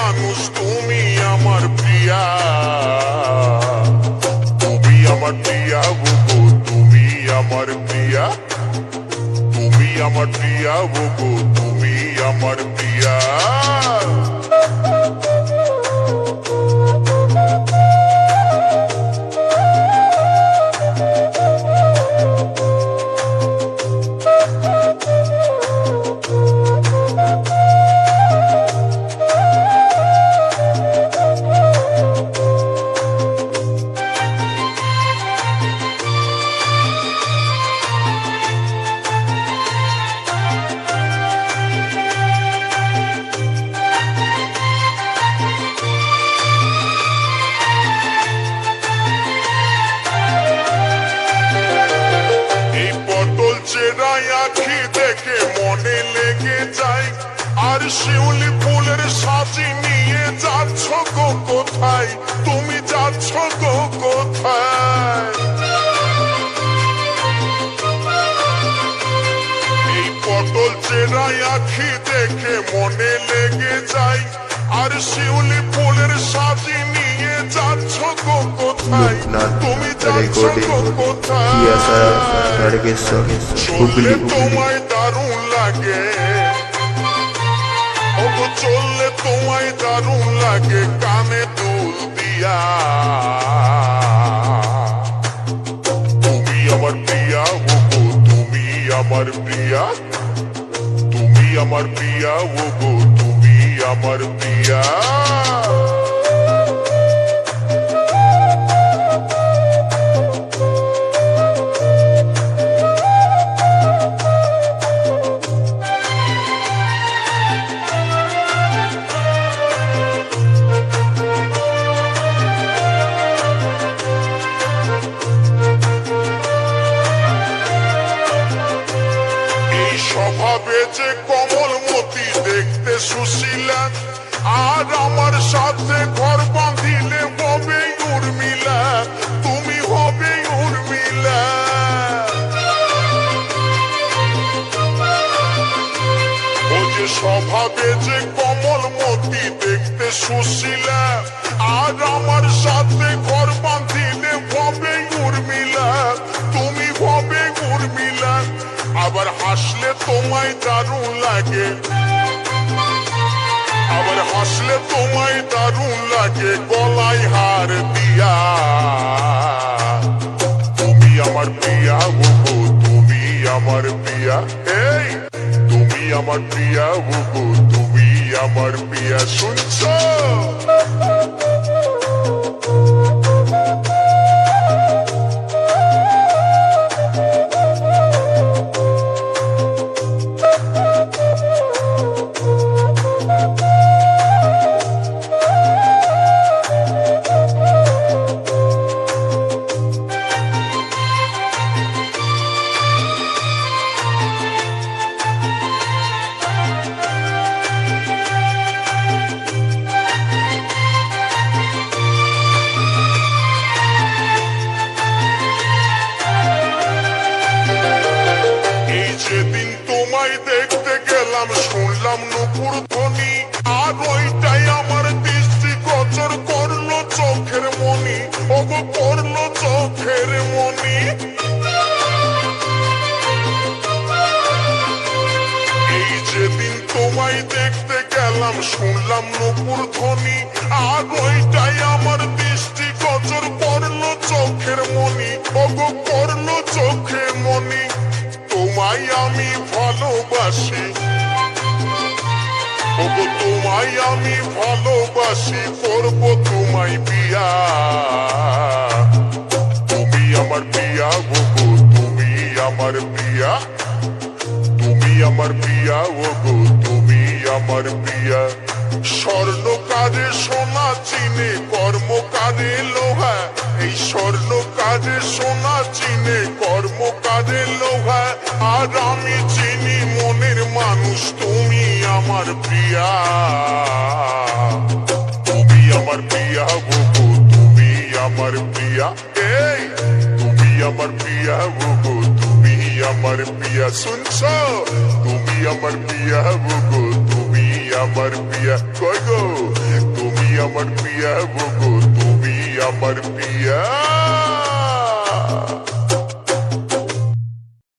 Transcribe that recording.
মানুষ তুমি আমার প্রিয়া, তুমি আমার প্রিয়া গো, তুমি আমার প্রিয়া, তুমি আমার প্রিয়া গো, তুমি আমার প্রিয়া। আখি দেখে মনে লেগে যায়, আর শিউলি ফুলের সাজি নিয়ে যাচ্ছ গো কোথায়, তুমি যাচ্ছ গো কোথায়। এই পটল চেরাই আখি দেখে মনে লেগে যায়, আর শিউলি ফুলের সাজি নিয়ে যাচ্ছ গো কোথায়, তুমি যাচ্ছ গো কোথায়। চললে তোমায় দারুণ লাগে, ওগো চললে তোমায় দারুণ লাগে, কানে দুল দিয়া। তুমি আমার প্রিয়া ওগো, তুমি আমার প্রিয়া, তুমি আমার প্রিয়া ওগো, তুমি আমার প্রিয়া। স্বভাবে যে কমলমতি, দেখতে সুশীলা, আর আমার সাথে ঘর বাঁধিলে হবে উর্মিলা, তুমি হবে উর্মিলা। ও যে স্বভাবে যে কমলমতি, দেখতে সুশীলা, আর আমার সাথে ঘর বাঁধিলে হবে উর্মিলা, তুমি হবে উর্মিলা। আবার হাসলে তোমায় দারুণ লাগে, আবার হাসলে তোমায় দারুণ লাগে, গলায় হার দিয়া। তুমি আমার প্রিয়া গো, তুমি আমার প্রিয়া, এই তুমি আমার প্রিয়া গো, তুমি আমার প্রিয়া। শুনছো? যেদিন তোমায় দেখতে গেলাম, শুনলাম নুপুর ধ্বনি, আর ওইটাই আমার দৃষ্টি গোচর করলো চোখের মনি, ওগো করলো চোখের মনি। এই যেদিন তোমায় দেখতে গেলাম, শুনলাম নুপুর ধ্বনি, আর ওইটাই আমার দৃষ্টি গোচর করলো চোখের মনি, ওগো করলো চোখের মনি। তোমায় আমি ভালোবাসি, ওগো তোমায় আমি ভালোবাসি, করব তোমায় বিয়া। তুমি আমার প্রিয়া ওগো, তুমি আমার প্রিয়া, তুমি আমার প্রিয়া ওগো, তুমি আমার প্রিয়া। স্বর্ণকারে সোনা চিনে, কর্মকারে লোহা, এই স্বর্ণকারে সোনা চিনে, কর্মকারে লোহা, আর আমি চিনি মনের মানুষ, তুমি আমার প্রিয়া। তুমি আমার প্রিয়া ওগো, তুমি আমার প্রিয়া, এই তুমি আমার প্রিয়া ওগো, তুমি আমার প্রিয়া। শুনছো? তুমি আমার প্রিয়া ওগো, তুমি আমার প্রিয়া। কই গো আমার পিয়া গো, তুমি আমার পিয়া।